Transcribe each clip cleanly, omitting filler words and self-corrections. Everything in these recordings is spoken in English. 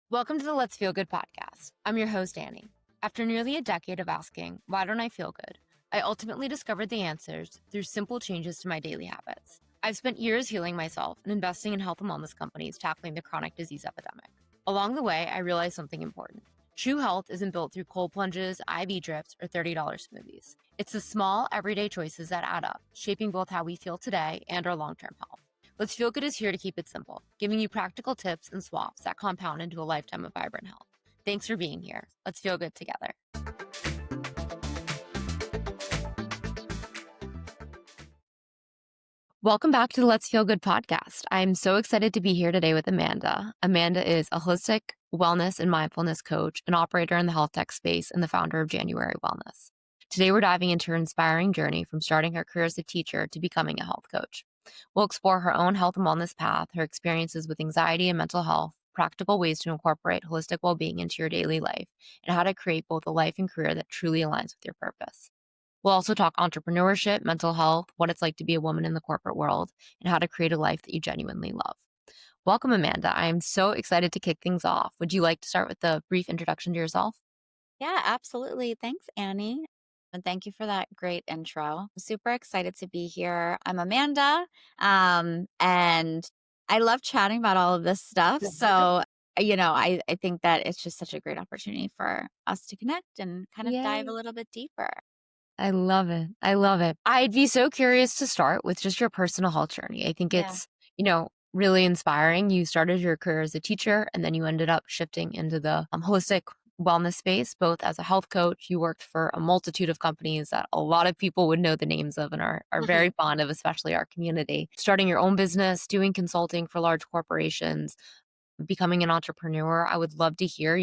Welcome to the Let's Feel Good podcast. I'm your host, Annie. After nearly a decade of asking, why don't I feel good? I ultimately discovered the answers through simple changes to my daily habits. I've spent years healing myself and investing in health and wellness companies tackling the chronic disease epidemic. Along the way, I realized something important. True health isn't built through cold plunges, IV drips, or $30 smoothies. It's the small, everyday choices that add up, shaping both how we feel today and our long-term health. Let's Feel Good is here to keep it simple, giving you practical tips and swaps that compound into a lifetime of vibrant health. Thanks for being here. Let's feel good together. Welcome back to the Let's Feel Good podcast. I'm so excited to be here today with Amanda. Amanda is a holistic wellness and mindfulness coach, an operator in the health tech space, and the founder of January Wellness. Today, we're diving into her inspiring journey from starting her career as a teacher to becoming a health coach. We'll explore her own health and wellness path, her experiences with anxiety and mental health, practical ways to incorporate holistic well-being into your daily life, and how to create both a life and career that truly aligns with your purpose. We'll also talk entrepreneurship, mental health, what it's like to be a woman in the corporate world, and how to create a life that you genuinely love. Welcome, Amanda. I'm so excited to kick things off. Would you like to start with a brief introduction to yourself? Yeah, absolutely. Thanks, Annie. And thank you for that great intro. I'm super excited to be here. I'm Amanda, and I love chatting about all of this stuff. So, I think that it's just such a great opportunity for us to connect and kind of dive a Yay. little bit deeper. I love it. I love it. I'd be so curious to start with just your personal health journey. I think Yeah. it's really inspiring. You started your career as a teacher and then you ended up shifting into the holistic wellness space, both as a health coach. You worked for a multitude of companies that a lot of people would know the names of and are very fond of, especially our community. Starting your own business, doing consulting for large corporations, becoming an entrepreneur. I would love to hear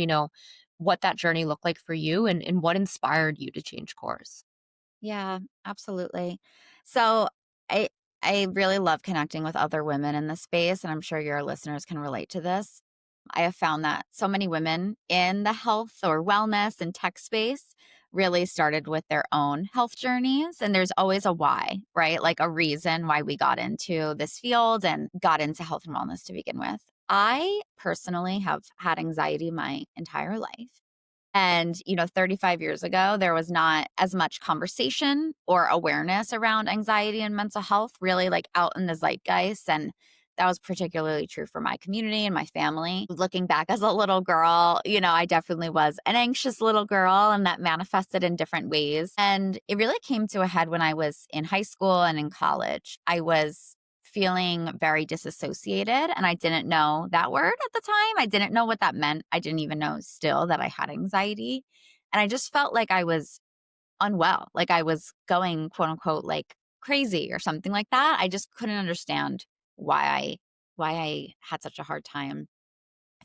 what that journey looked like for you and what inspired you to change course. Yeah, absolutely. So I I really love connecting with other women in this space, and I'm sure your listeners can relate to this. I have found that so many women in the health or wellness and tech space really started with their own health journeys. And there's always a why, right? Like a reason why we got into this field and got into health and wellness to begin with. I personally have had anxiety my entire life. And, 35 years ago, there was not as much conversation or awareness around anxiety and mental health really like out in the zeitgeist. And that was particularly true for my community and my family. Looking back as a little girl, I definitely was an anxious little girl and that manifested in different ways. And it really came to a head when I was in high school and in college. I was feeling very disassociated. And I didn't know that word at the time. I didn't know what that meant. I didn't even know still that I had anxiety. And I just felt like I was unwell, like I was going, quote unquote, like crazy or something like that. I just couldn't understand why I had such a hard time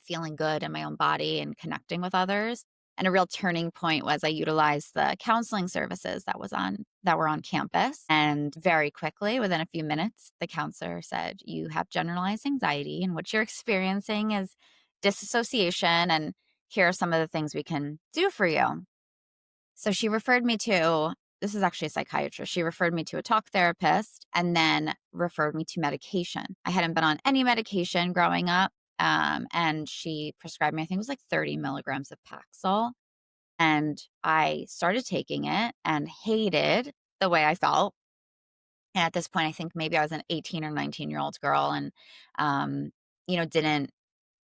feeling good in my own body and connecting with others. And a real turning point was I utilized the counseling services that were on campus. And very quickly, within a few minutes, the counselor said, "You have generalized anxiety, and what you're experiencing is disassociation. And here are some of the things we can do for you." So she referred me to this is actually a psychiatrist. She referred me to a talk therapist and then referred me to medication. I hadn't been on any medication growing up. And she prescribed me, I think it was like 30 milligrams of Paxil. And I started taking it and hated the way I felt. And at this point, I think maybe I was an 18 or 19-year-old girl and, didn't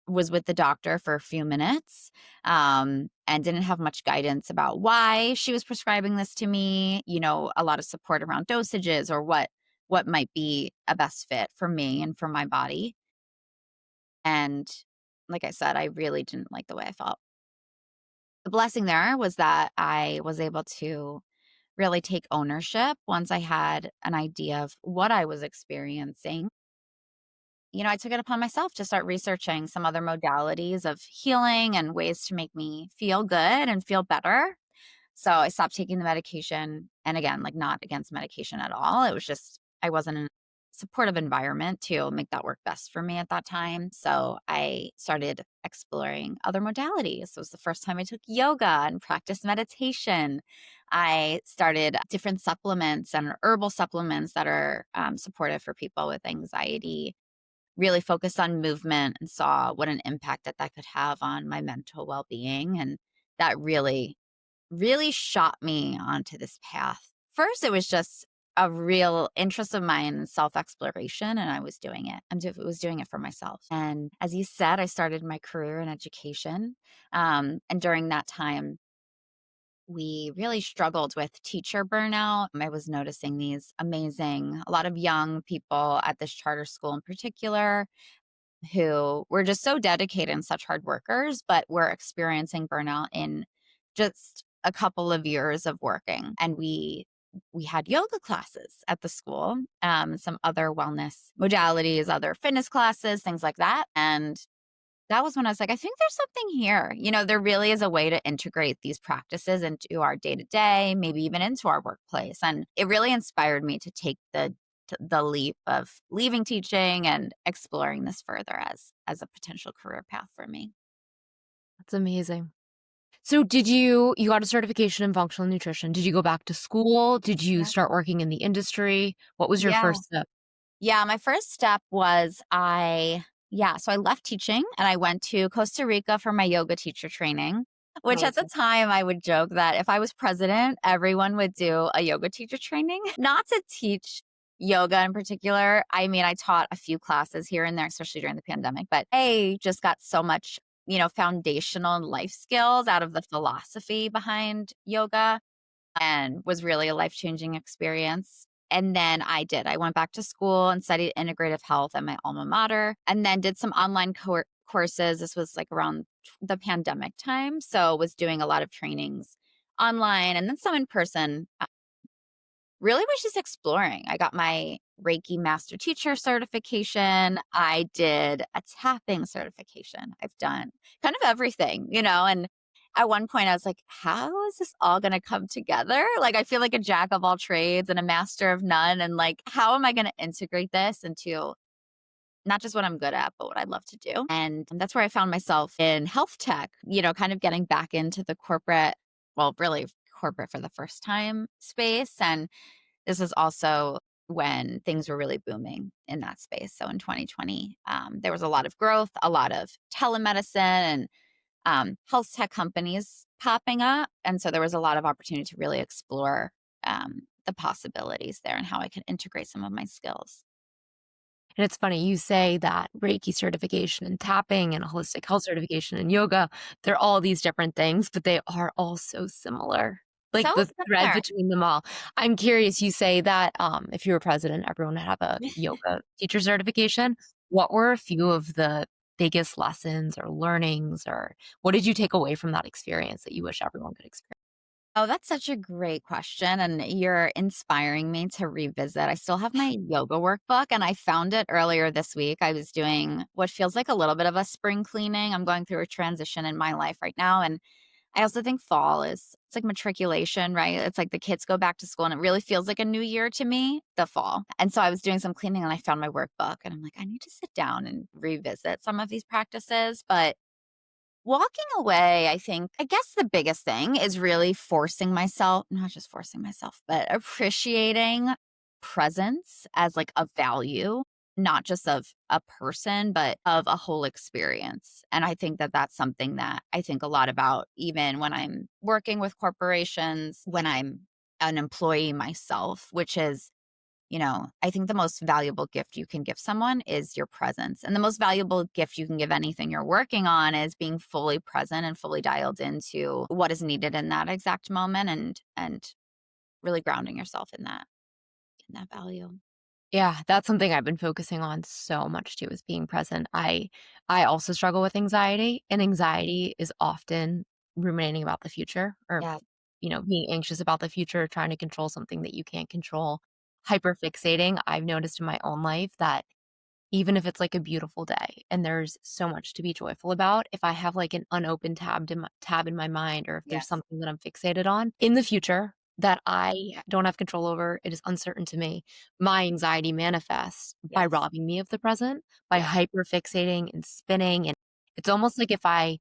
was with the doctor for a few minutes, and didn't have much guidance about why she was prescribing this to me, a lot of support around dosages or what might be a best fit for me and for my body. And like I said, I really didn't like the way I felt. The blessing there was that I was able to really take ownership once I had an idea of what I was experiencing. I took it upon myself to start researching some other modalities of healing and ways to make me feel good and feel better. So I stopped taking the medication. And again, like not against medication at all. It was just, I wasn't in a supportive environment to make that work best for me at that time. So I started exploring other modalities. So it was the first time I took yoga and practiced meditation. I started different supplements and herbal supplements that are supportive for people with anxiety. really focused on movement and saw what an impact that that could have on my mental well-being, and that really shot me onto this path. First, it was just a real interest of mine in self-exploration, and I was doing it. Was doing it for myself. And as you said, I started my career in education, and during that time, we really struggled with teacher burnout. I was noticing a lot of young people at this charter school in particular who were just so dedicated and such hard workers, but were experiencing burnout in just a couple of years of working. And we had yoga classes at the school, some other wellness modalities, other fitness classes, things like that. And that was when I was like, I think there's something here. There really is a way to integrate these practices into our day to day, maybe even into our workplace. And it really inspired me to take the leap of leaving teaching and exploring this further as a potential career path for me. That's amazing. So you got a certification in functional nutrition. Did you go back to school? Did you Yeah. start working in the industry? What was your Yeah. first step? Yeah, my first step was so I left teaching and I went to Costa Rica for my yoga teacher training, which at the Amazing. time I would joke that if I was president, everyone would do a yoga teacher training, not to teach yoga in particular. I mean, I taught a few classes here and there, especially during the pandemic, but I just got so much, foundational life skills out of the philosophy behind yoga and was really a life-changing experience. And then I went back to school and studied integrative health at my alma mater and then did some online courses. This was like around the pandemic time. So was doing a lot of trainings online and then some in person. Really was just exploring. I got my Reiki master teacher certification. I did a tapping certification. I've done kind of everything, and at one point I was like, how is this all going to come together? Like, I feel like a jack of all trades and a master of none. And like, how am I going to integrate this into not just what I'm good at, but what I love to do? And that's where I found myself in health tech, kind of getting back into the corporate, well, really corporate for the first time space. And this was also when things were really booming in that space. So in 2020, there was a lot of growth, a lot of telemedicine and health tech companies popping up. And so there was a lot of opportunity to really explore the possibilities there and how I could integrate some of my skills. And it's funny, you say that Reiki certification and tapping and a holistic health certification and yoga, they're all these different things, but they are all so similar. Like So the thread similar. between them all. I'm curious, you say that if you were president, everyone would have a yoga teacher certification. What were a few of the biggest lessons or learnings, or what did you take away from that experience that you wish everyone could experience? Oh, that's such a great question. And you're inspiring me to revisit. I still have my yoga workbook and I found it earlier this week. I was doing what feels like a little bit of a spring cleaning. I'm going through a transition in my life right now. And I also think fall it's like matriculation, right? It's like the kids go back to school and it really feels like a new year to me, the fall. And so I was doing some cleaning and I found my workbook and I'm like, I need to sit down and revisit some of these practices. But walking away, I guess the biggest thing is really forcing myself, not just forcing myself, but appreciating presence as like a value, not just of a person, but of a whole experience. And I think that that's something that I think a lot about, even when I'm working with corporations, when I'm an employee myself, which is, I think the most valuable gift you can give someone is your presence. And the most valuable gift you can give anything you're working on is being fully present and fully dialed into what is needed in that exact moment and really grounding yourself in that value. Yeah, that's something I've been focusing on so much too, is being present. I also struggle with anxiety, and anxiety is often ruminating about the future or, Yeah. being anxious about the future, trying to control something that you can't control. Hyperfixating, I've noticed in my own life that even if it's like a beautiful day and there's so much to be joyful about, if I have like an unopened tab in my mind, or if there's Yes. something that I'm fixated on in the future that I don't have control over, it is uncertain to me. My anxiety manifests by Yes. robbing me of the present, by Yes. hyper fixating and spinning. And it's almost like if I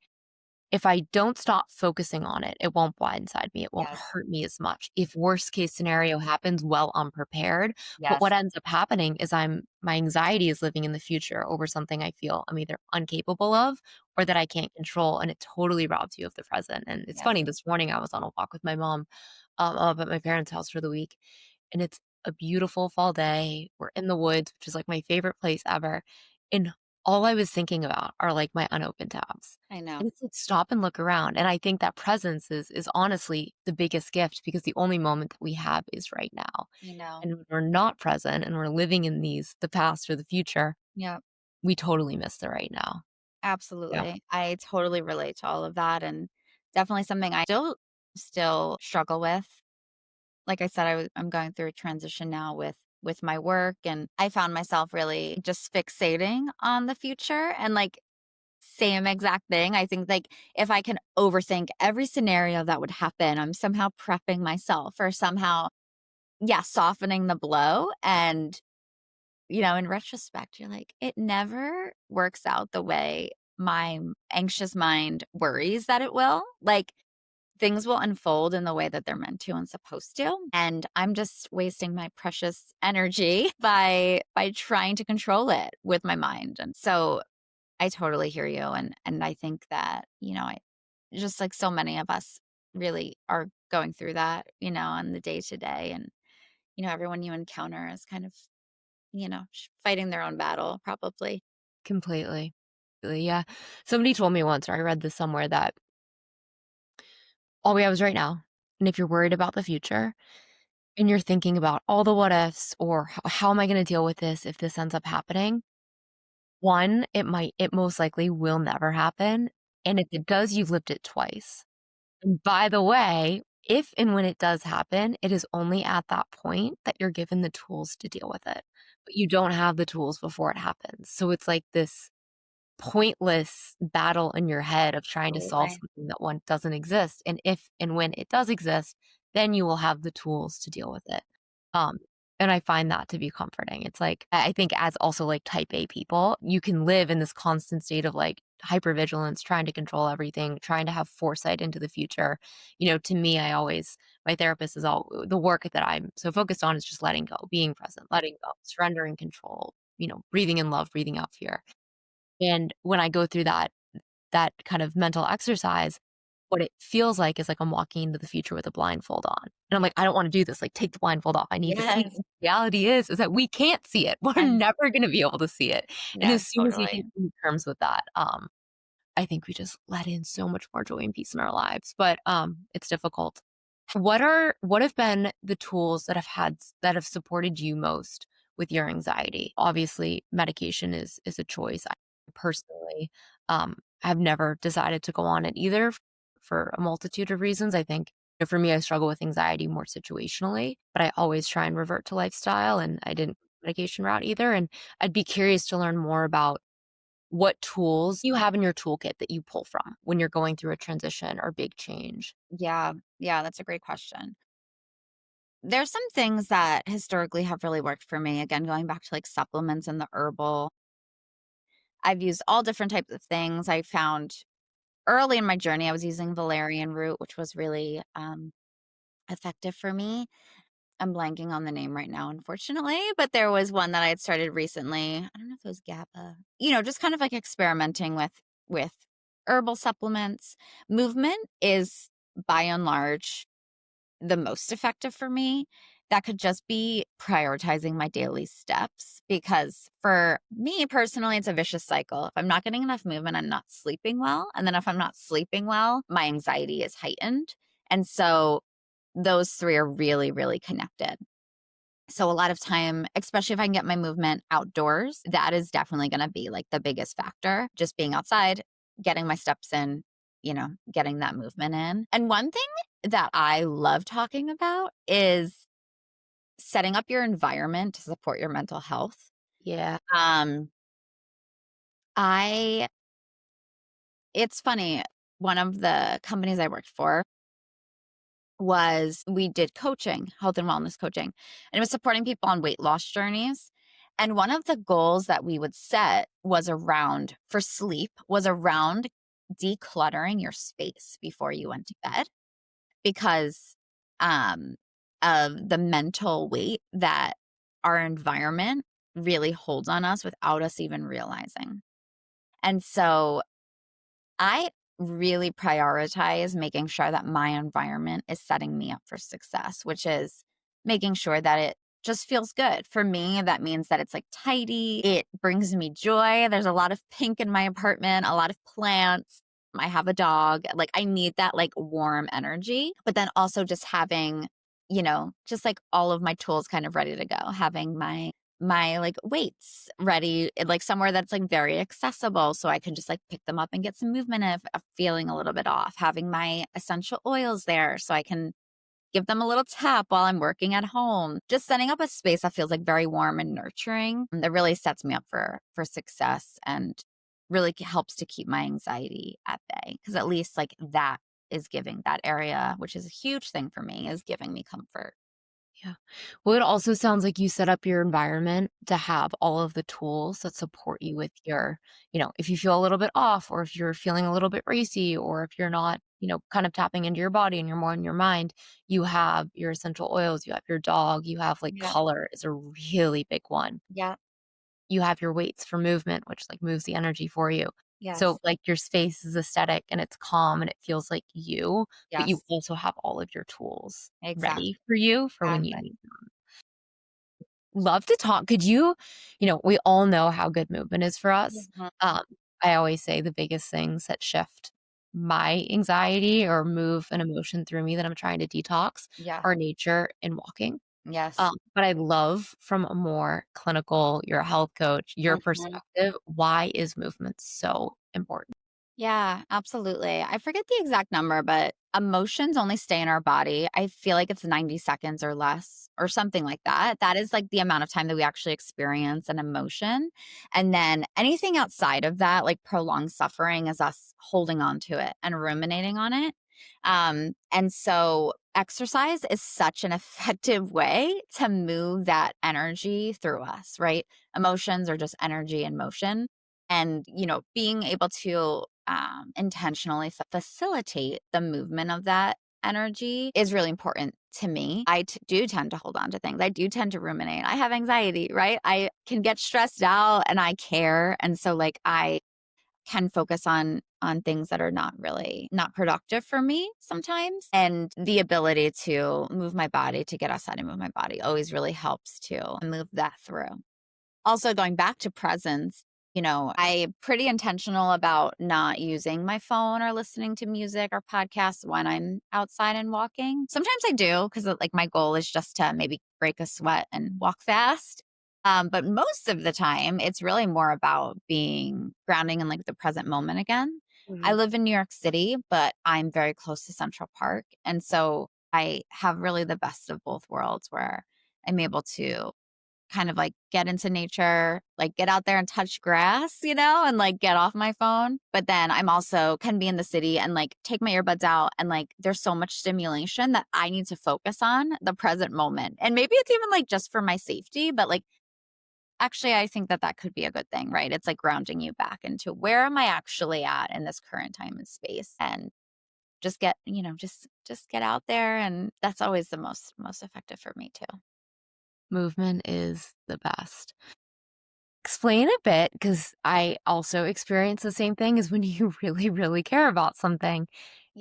if I don't stop focusing on it, it won't blindside me, it won't Yes. hurt me as much. If worst case scenario happens, well, I'm prepared, but what Yes. ends up happening is my anxiety is living in the future over something I feel I'm either incapable of or that I can't control, and it totally robs you of the present. And it's Yes. funny, this morning I was on a walk with my mom, up at my parents' house for the week, and it's a beautiful fall day. We're in the woods, which is, like, my favorite place ever, and all I was thinking about are, like, my unopened tabs. I know. And it's like, stop and look around, and I think that presence is honestly the biggest gift because the only moment that we have is right now. I know. And when we're not present and we're living in the past or the future, Yeah. we totally miss the right now. Yeah, Absolutely. I totally relate to all of that, and definitely something I still struggle with. Like I said, I'm going through a transition now with my work, and I found myself really just fixating on the future and like same exact thing. I think like if I can overthink every scenario that would happen, I'm somehow prepping myself or somehow, yeah, softening the blow. And, in retrospect, you're like, it never works out the way my anxious mind worries that it will. Like things will unfold in the way that they're meant to and supposed to. And I'm just wasting my precious energy by trying to control it with my mind. And so I totally hear you, and I think that, I just like so many of us really are going through that, on the day to day, and, everyone you encounter is kind of, fighting their own battle probably. completely. Yeah. Somebody told me once, or I read this somewhere, that all we have is right now, and if you're worried about the future and you're thinking about all the what ifs or how am I gonna deal with this if this ends up happening, 1, it most likely will never happen, and if it does, you've lived it twice. And by the way, if and when it does happen, it is only at that point that you're given the tools to deal with it, but you don't have the tools before it happens. So it's like this pointless battle in your head of trying to solve Absolutely. something that one doesn't exist, and if and when it does exist, then you will have the tools to deal with it. Um, and I find that to be comforting. It's like I think as also, like, type A people, you can live in this constant state of, like, hypervigilance, trying to control everything, trying to have foresight into the future. To me, my therapist is all the work that I'm so focused on is just letting go, being present, letting go, surrendering control, breathing in love, breathing out fear. And when I go through that kind of mental exercise, what it feels like is like I'm walking into the future with a blindfold on. And I'm like, "I don't wanna do this, like, take the blindfold off, I need to see." Yes. Reality is that we can't see it. We're And never gonna be able to see it. And no, as soon as we totally. can come to terms with that, I think we just let in so much more joy and peace in our lives, but, it's difficult. What have been the tools that have supported you most with your anxiety? Obviously, medication is a choice. I personally, have never decided to go on it either for a multitude of reasons. I think, for me, I struggle with anxiety more situationally, but I always try and revert to lifestyle, and I didn't medication route either, and I'd be curious to learn more about what tools you have in your toolkit that you pull from when you're going through a transition or big change. Yeah. Yeah, that's a great question. There's some things that historically have really worked for me. Again, going back to like supplements and the herbal. I've used all different types of things. I found early in my journey I was using valerian root, which was really effective for me. I'm blanking on the name right now, unfortunately, but there was one that I had started recently. I don't know if it was GABA. Just kind of like experimenting with herbal supplements. Movement is by and large the most effective for me. That could just be prioritizing my daily steps because for me personally, it's a vicious cycle. If I'm not getting enough movement, I'm not sleeping well. And then if I'm not sleeping well, my anxiety is heightened. And so those three are really, really connected. So a lot of time, especially if I can get my movement outdoors, that is definitely going to be like the biggest factor. Just being outside, getting my steps in, getting that movement in. And one thing that I love talking about is setting up your environment to support your mental health. Yeah. Um, I, it's funny. One of the companies I worked for we did coaching, health and wellness coaching, and it was supporting people on weight loss journeys. And one of the goals that we would set was around for sleep was around decluttering your space before you went to bed because um, of the mental weight that our environment really holds on us without us even realizing. And so I really prioritize making sure that my environment is setting me up for success, which is making sure that it just feels good. For me, that means that it's like tidy. It brings me joy. There's a lot of pink in my apartment, a lot of plants. I have a dog. Like I need that like warm energy, but then also just having, just like all of my tools kind of ready to go, having my like weights ready like somewhere that's like very accessible so I can just like pick them up and get some movement if I'm feeling a little bit off, having my essential oils there so I can give them a little tap while I'm working at home, just setting up a space that feels like very warm and nurturing that really sets me up for success and really helps to keep my anxiety at bay because at least like that is giving that area, which is a huge thing for me, is giving me comfort. Yeah. Well, it also sounds like you set up your environment to have all of the tools that support you with if you feel a little bit off, or if you're feeling a little bit racy, or if you're not, kind of tapping into your body and you're more in your mind, you have your essential oils, you have your dog, you have like Yeah. color is a really big one. Yeah. You have your weights for movement, which like moves the energy for you. So Yes. like your space is aesthetic and it's calm and it feels like you, but you Yes. also have all of your tools ready Exactly. for you for when you Exactly. need. Love to talk. We all know how good movement is for us. Mhm. Um, I always say the biggest things that shift my anxiety or move an emotion through me that I'm trying to detox Yeah. are nature and walking. Yes. But I love from a more clinical, you're a health coach, your Mhm. perspective, why is movement so important? Yeah, absolutely. I forget the exact number, but emotions only stay in our body. I feel like it's 90 seconds or less or something like that. That is like the amount of time that we actually experience an emotion. And then anything outside of that, like prolonged suffering, is us holding on to it and ruminating on it. And so exercise is such an effective way to move that energy through us, right? Emotions are just energy in motion. And, being able to intentionally facilitate the movement of that energy is really important to me. Do tend to hold on to things. I do tend to ruminate. I have anxiety, right? I can get stressed out and I care. And so like I can focus on things that are not productive for me sometimes. And the ability to move my body, to get outside and move my body always really helps to move that through. Also, going back to presence, I'm pretty intentional about not using my phone or listening to music or podcasts when I'm outside and walking. Sometimes I do because like my goal is just to maybe break a sweat and walk fast. But most of the time, it's really more about being grounding in like the present moment again. I Mhm. live in New York City, but I'm very close to Central Park. And so I have really the best of both worlds where I'm able to kind of like get into nature, like get out there and touch grass, and like get off my phone. But then I'm also can be in the city and like take my earbuds out and like there's so much stimulation that I need to focus on the present moment. And maybe it's even like just for my safety, but like actually I think that that could be a good thing, right? It's like grounding you back into where am I actually at in this current time and space and just get, just get out there and that's always the most effective for me too. Movement is the best. Explain a bit, because I also experience the same thing, is when you really, really care about something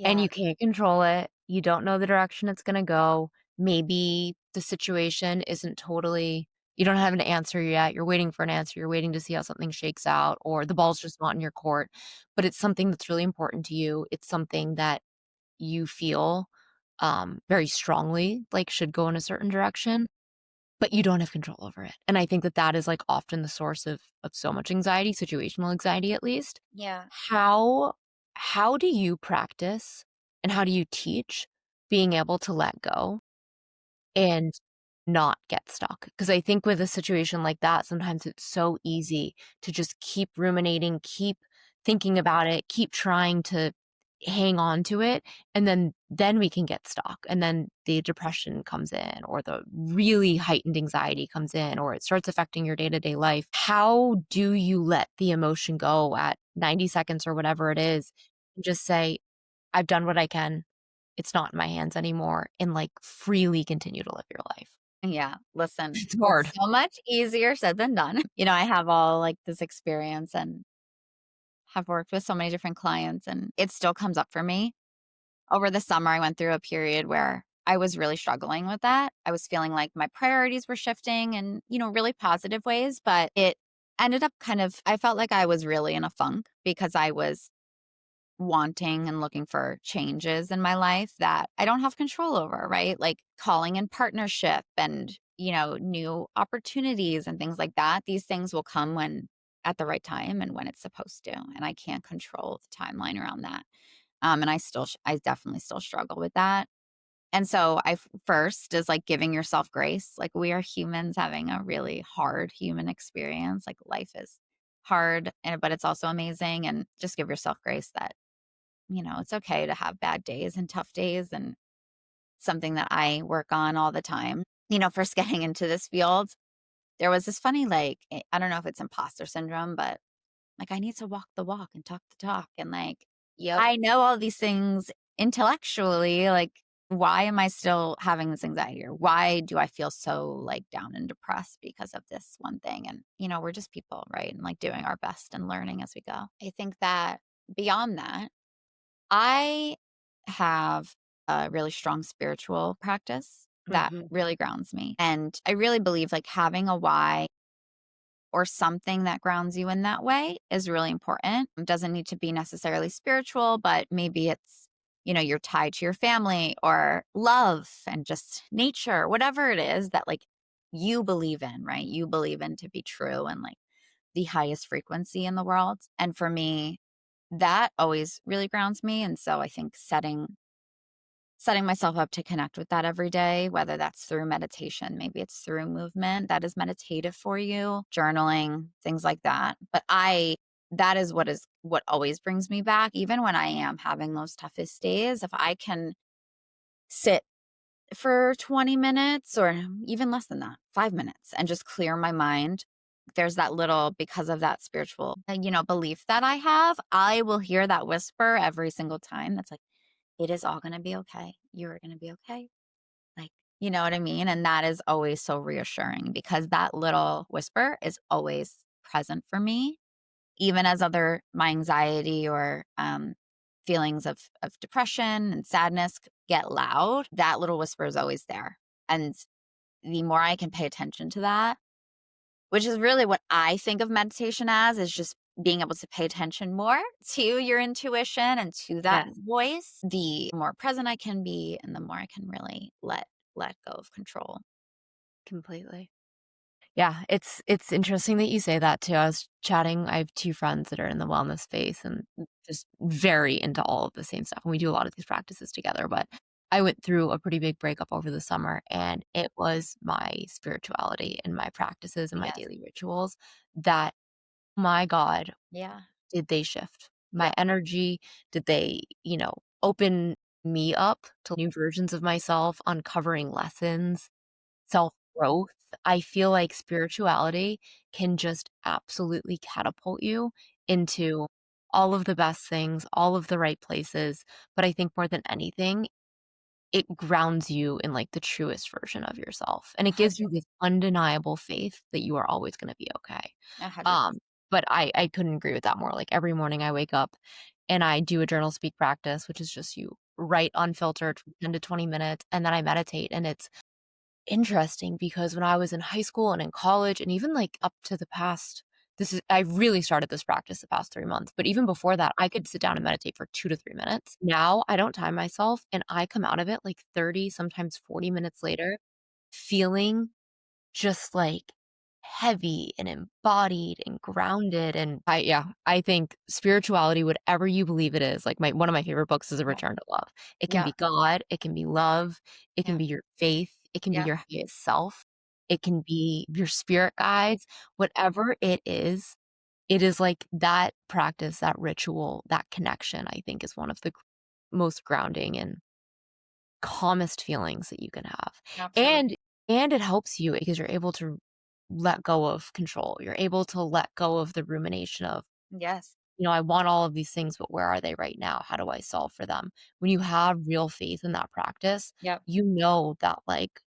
and Yeah. you can't control it, you don't know the direction it's gonna go. Maybe the situation isn't totally you don't have an answer yet, you're waiting for an answer, you're waiting to see how something shakes out, or the ball's just not in your court, but it's something that's really important to you. It's something that you feel, very strongly, like, should go in a certain direction. But you don't have control over it, and I think that that is, like, often the source of so much anxiety, situational anxiety at least. Yeah. How how do you practice and how do you teach being able to let go and not get stuck? Because I think with a situation like that, sometimes it's so easy to just keep ruminating, keep thinking about it, keep trying to hang on to it, and then we can get stuck, and then the depression comes in, or the really heightened anxiety comes in, or it starts affecting your day-to-day life. How do you let the emotion go at 90 seconds or whatever it is and just say, "I've done what I can. It's not in my hands anymore," and, like, freely continue to live your life. Yeah, listen, It's it's hard. so much easier said than done. I have all, like, this experience and have worked with so many different clients, and it still comes up for me. Over the summer, I went through a period where I was really struggling with that. I was feeling like my priorities were shifting in, really positive ways, but it ended up I felt like I was really in a funk because I was wanting and looking for changes in my life that I don't have control over, right? Like calling in partnership and, new opportunities and things like that. These things will come when at the right time and when it's supposed to. And I can't control the timeline around that. And I definitely still struggle with that. And so first is like giving yourself grace. Like we are humans having a really hard human experience. Like life is hard, but it's also amazing. And just give yourself grace that it's okay to have bad days and tough days and something that I work on all the time. First getting into this field, there was this funny, like, I don't know if it's imposter syndrome, but like I need to walk the walk and talk the talk. And like, Yep. I know all these things intellectually. Like, why am I still having this anxiety? Or why do I feel so like down and depressed because of this one thing? And, we're just people, right? And like doing our best and learning as we go. I think that beyond that, I have a really strong spiritual practice that Mhm. really grounds me. And I really believe like having a why or something that grounds you in that way is really important. It doesn't need to be necessarily spiritual, but maybe it's, you're tied to your family or love and just nature, whatever it is that like you believe in, right? You believe in to be true and like the highest frequency in the world. And for me, that always really grounds me. And so I think setting myself up to connect with that every day, whether that's through meditation, maybe it's through movement that is meditative for you, journaling, things like that. But that is what always brings me back, even when I am having those toughest days. If I can sit for 20 minutes or even less than that, 5 minutes, and just clear my mind. There's that little, because of that spiritual, belief that I have, I will hear that whisper every single time. That's like, it is all going to be okay. You're going to be okay. Like, you know what I mean? And that is always so reassuring because that little whisper is always present for me, even as my anxiety or feelings of depression and sadness get loud. That little whisper is always there. And the more I can pay attention to that, which is really what I think of meditation as, is just being able to pay attention more to your intuition and to that Yes, voice, the more present I can be and the more I can really let go of control. completely. Yeah, it's interesting that you say that too. I was chatting I have 2 friends that are in the wellness space and just very into all of the same stuff, and we do a lot of these practices together, but I went through a pretty big breakup over the summer, and it was my spirituality and my practices and my Yes. daily rituals that, my god, Yeah. did they shift my Yeah. energy? Did they, open me up to new versions of myself, uncovering lessons, self-growth? I feel like spirituality can just absolutely catapult you into all of the best things, all of the right places, but I think more than anything, it grounds you in, like, the truest version of yourself, and it gives you 100 this undeniable faith that you are always gonna be okay. 100%. Um, but I couldn't agree with that more. Like, every morning I wake up and I do a journal speak practice, which is just you write unfiltered for 10 to 20 minutes, and then I meditate, and it's interesting because when I was in high school and in college and even, like, up to the past I really started this practice the past 3 months, but even before that, I could sit down and meditate for 2 to 3 minutes. Now, I don't time myself, and I come out of it, like, 30, sometimes 40 minutes later, feeling just, like, heavy and embodied and grounded, and I think spirituality, whatever you believe it is, like, one of my favorite books is A Yeah. Return to Love. It can Yeah. be God, it can be love, it can Yeah. be your faith, it can be Yeah. your highest self, it can be your spirit guides, whatever it is like that practice, that ritual, that connection, I think is one of the most grounding and calmest feelings that you can have. Absolutely. And it helps you because you're able to let go of control. You're able to let go of the rumination of, Yes. I want all of these things, but where are they right now? How do I solve for them? When you have real faith in that practice, Yep. you know that, like,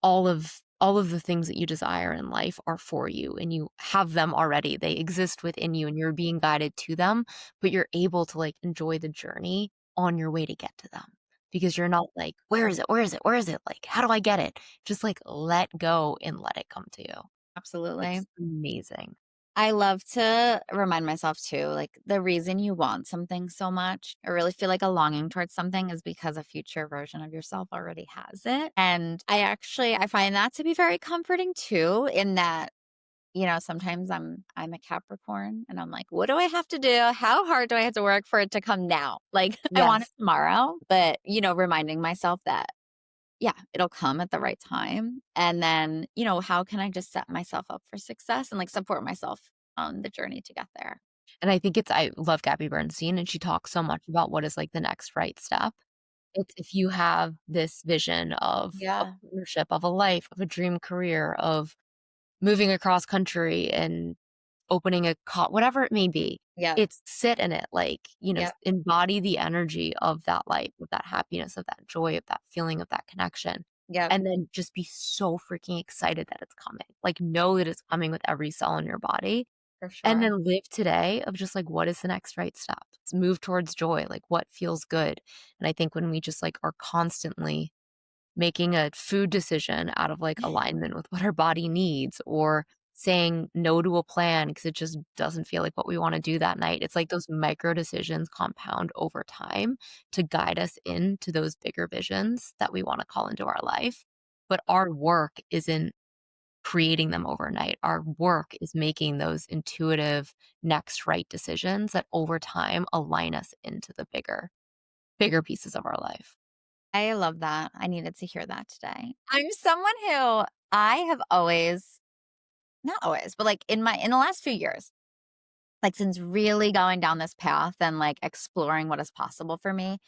all of the things that you desire in life are for you and you have them already. They exist within you and you're being guided to them, but you're able to, like, enjoy the journey on your way to get to them because you're not like, "Where is it? Where is it? Where is it? Like, how do I get it?" Just, like, let go and let it come to you. Absolutely. It's amazing. I love to remind myself too, like the reason you want something so much, or really feel like a longing towards something is because a future version of yourself already has it. And I find that to be very comforting too, in that, sometimes I'm a Capricorn and I'm like, what do I have to do? How hard do I have to work for it to come now? Like I want it Yes. tomorrow, but reminding myself that yeah, it'll come at the right time. And then, how can I just set myself up for success and like support myself on the journey to get there? And I love Gabby Bernstein, and she talks so much about what is, like, the next right step. It's if you have this vision of a Yeah. partnership, of a life, of a dream career, of moving across country and opening a whatever it may be, Yep. it's sit in it, like, Yep. embody the energy of that life, of that happiness, of that joy, of that feeling, of that connection, Yep. and then just be so freaking excited that it's coming. Like, know that it's coming with every cell in your body, For and sure. then live today of just, like, what is the next right step? Let's move towards joy, like, what feels good? And I think when we just, like, are constantly making a food decision out of, like, alignment with what our body needs or saying no to a plan because it just doesn't feel like what we wanna do that night. It's like those micro decisions compound over time to guide us into those bigger visions that we wanna call into our life, but our work isn't creating them overnight. Our work is making those intuitive next right decisions that over time align us into the bigger pieces of our life. I love that. I needed to hear that today. I'm someone who I have always, not always, but like in the last few years, like since really going down this path and like exploring what is possible for me,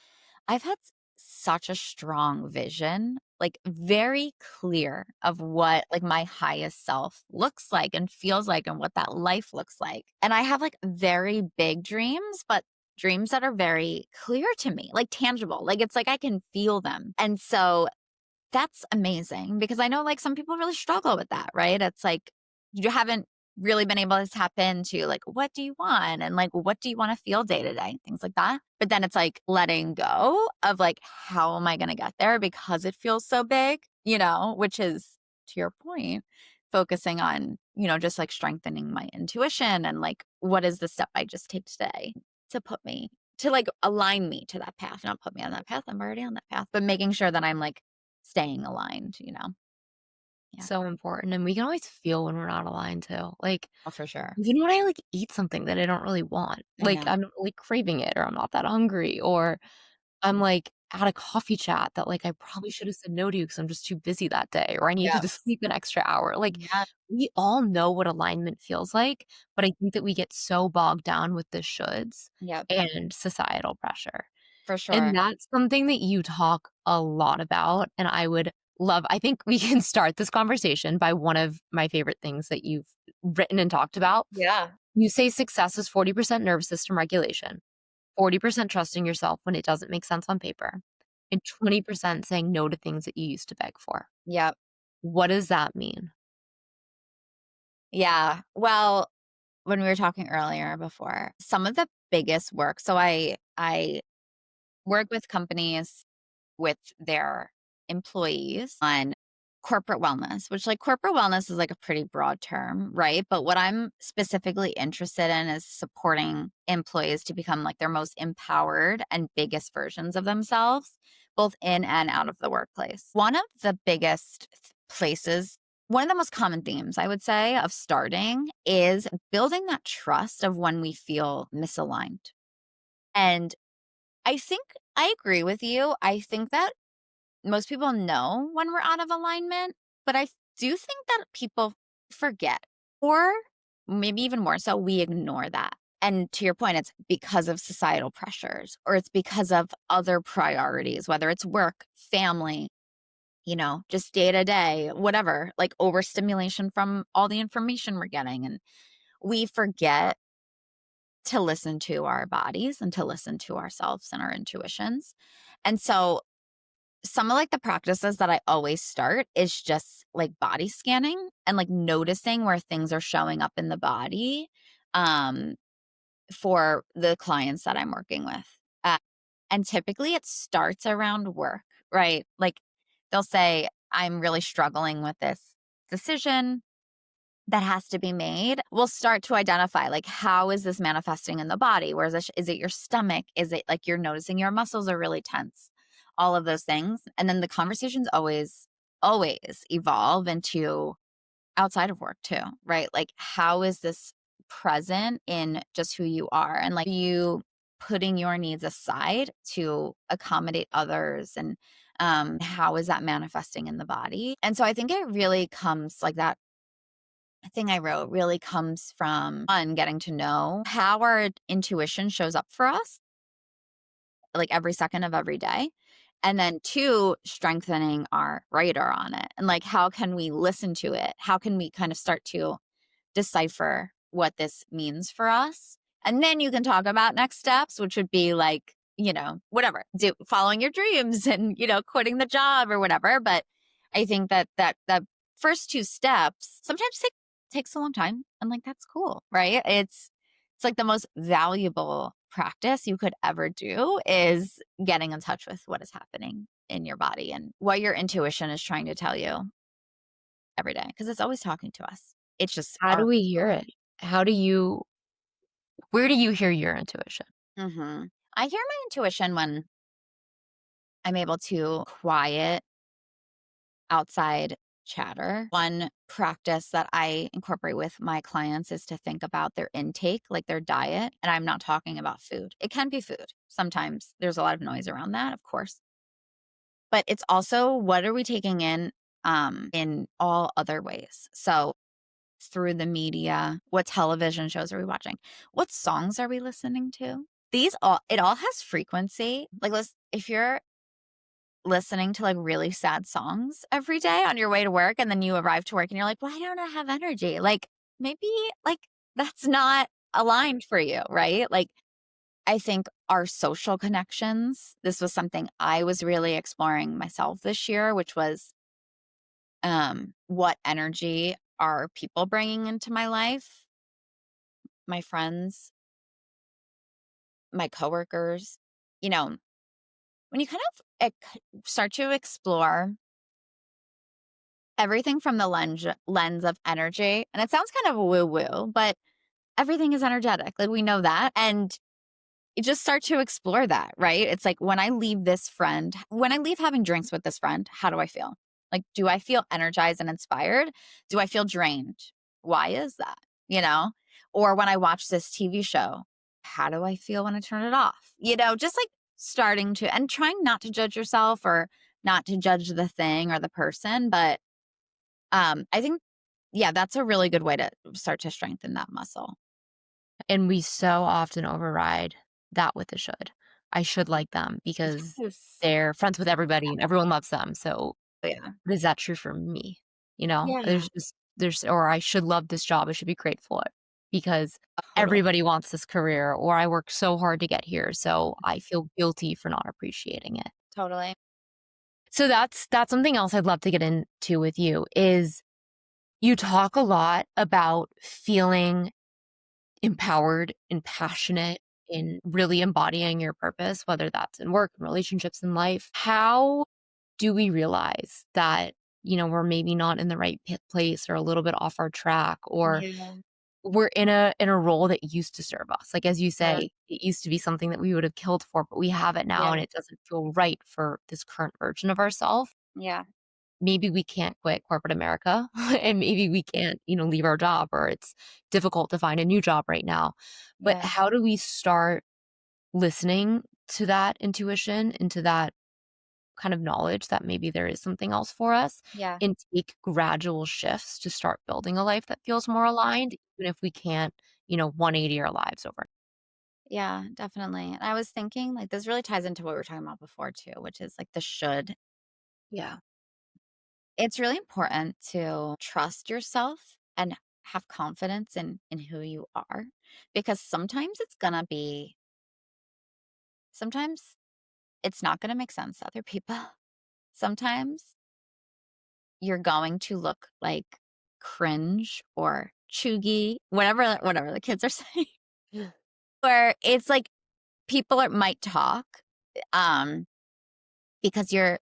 I've had such a strong vision, like very clear of what like my highest self looks like and feels like and what that life looks like. And I have like very big dreams, but dreams that are very clear to me, like tangible. Like it's like I can feel them. And so that's amazing because I know like some people really struggle with that, right? It's like you haven't really been able to tap into like what do you want and like what do you want to feel day to day, things like that. But then it's like letting go of like how am I going to get there because it feels so big, which is to your point, focusing on, just like strengthening my intuition and like what is the step I just take today to put me to like align me to that path, not put me on that path. I'm already on that path, but making sure that I'm like staying aligned. Yeah. So important, and we can always feel when we're not aligned too. Like, Oh, for sure. even when I, like, eat something that I don't really want, I like, know. I'm not really craving it or I'm not that hungry, or I'm, like, at a coffee chat that, like, I probably should have said no to because 'cause I'm just too busy that day, or I needed Yeah. to sleep an extra hour. Like, Yeah. we all know what alignment feels like, but I think that we get so bogged down with the shoulds Yep. and societal pressure. For sure. And that's something that you talk a lot about, and I think we can start this conversation by one of my favorite things that you've written and talked about. Yeah. You say success is 40% nervous system regulation, 40% trusting yourself when it doesn't make sense on paper, and 20% saying no to things that you used to beg for. Yep. What does that mean? Yeah. Well, when we were talking earlier before, some of the biggest work, so I work with companies with their employees on corporate wellness, which like corporate wellness is like a pretty broad term, right? But what I'm specifically interested in is supporting employees to become like their most empowered and biggest versions of themselves, both in and out of the workplace. One of the biggest places, one of the most common themes I would say of starting is building that trust of when we feel misaligned. And I think I agree with you. I think that most people know when we're out of alignment, but I do think that people forget, or maybe even more so, we ignore that. And to your point, it's because of societal pressures or it's because of other priorities, whether it's work, family, just day to day, whatever, like overstimulation from all the information we're getting. And we forget to listen to our bodies and to listen to ourselves and our intuitions. And so some of like the practices that I always start is just like body scanning and like noticing where things are showing up in the body um, for the clients that I'm working with. Uh, and typically it starts around work, right? Like they'll say, I'm really struggling with this decision that has to be made. We'll start to identify like, how is this manifesting in the body? Where is it your stomach? Is it like you're noticing your muscles are really tense? All of those things. And then the conversations always evolve into outside of work too, right? Like, how is this present in just who you are? And like you putting your needs aside to accommodate others, and how is that manifesting in the body? And so I think it really comes like that thing I wrote really comes from one, getting to know how our intuition shows up for us, like every second of every day. And then two, strengthening our radar on it. And like, how can we listen to it? How can we kind of start to decipher what this means for us? And then you can talk about next steps, which would be like, whatever, following your dreams and, quitting the job or whatever. But I think that first two steps sometimes takes a long time. And like, that's cool, right? It's like the most valuable practice you could ever do is getting in touch with what is happening in your body and what your intuition is trying to tell you every day, because it's always talking to us. It's just How do our we hear it? How do you where do you hear your intuition? Mhm. I hear my intuition when I'm able to quiet outside chatter. One practice that I incorporate with my clients is to think about their intake, like their diet. And I'm not talking about food. It can be food. Sometimes there's a lot of noise around that, of course. But it's also what are we taking in all other ways. So through the media, what television shows are we watching? What songs are we listening to? It all has frequency. Like if you're listening to like really sad songs every day on your way to work and then you arrive to work and you're like, why don't I have energy? Like maybe like that's not aligned for you, right? Like I think our social connections, this was something I was really exploring myself this year, which was what energy are people bringing into my life, my friends, my coworkers. You know, when you kind of start to explore everything from the lens of energy, and it sounds kind of woo woo, but everything is energetic. Like we know that. And you just start to explore that, right? It's like when I leave having drinks with this friend, how do I feel? Like, do I feel energized and inspired? Do I feel drained? Why is that? You know? Or when I watch this TV show, how do I feel when I turn it off? Just like starting to and trying not to judge yourself or not to judge the thing or the person. But I think, yeah, that's a really good way to start to strengthen that muscle. And we so often override that with the should. I should like them because Yes. they're friends with everybody and everyone loves them. So, Yeah. is that true for me? Yeah. Or I should love this job. I should be grateful because Totally. everybody wants this career, or I worked so hard to get here. So I feel guilty for not appreciating it. Totally. So that's something else I'd love to get into with you is you talk a lot about feeling empowered and passionate in really embodying your purpose, whether that's in work and relationships in life. How do we realize that, we're maybe not in the right place or a little bit off our track or Yeah. we're in a role that used to serve us? Like as you Yeah. say, it used to be something that we would have killed for, but we have it now Yeah. and it doesn't feel right for this current version of ourselves. Yeah. Maybe we can't quit corporate America and maybe we can't, leave our job or it's difficult to find a new job right now. But Yeah. how do we start listening to that intuition, into that kind of knowledge that maybe there is something else for us Yeah. and take gradual shifts to start building a life that feels more aligned, even if we can't, 180 our lives over? Yeah, definitely. And I was thinking like this really ties into what we were talking about before too, which is like the should. Yeah. It's really important to trust yourself and have confidence in who you are. because sometimes it's not gonna make sense to other people. Sometimes you're going to look like cringe or chuggy, whatever the kids are saying, where it's like might talk, um, because you're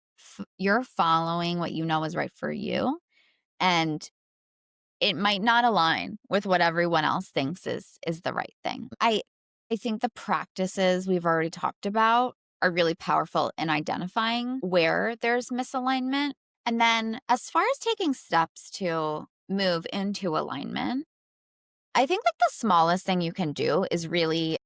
following what you know is right for you, and it might not align with what everyone else thinks is the right thing. I think the practices we've already talked about are really powerful in identifying where there's misalignment. And then as far as taking steps to move into alignment, I think like the smallest thing you can do is really,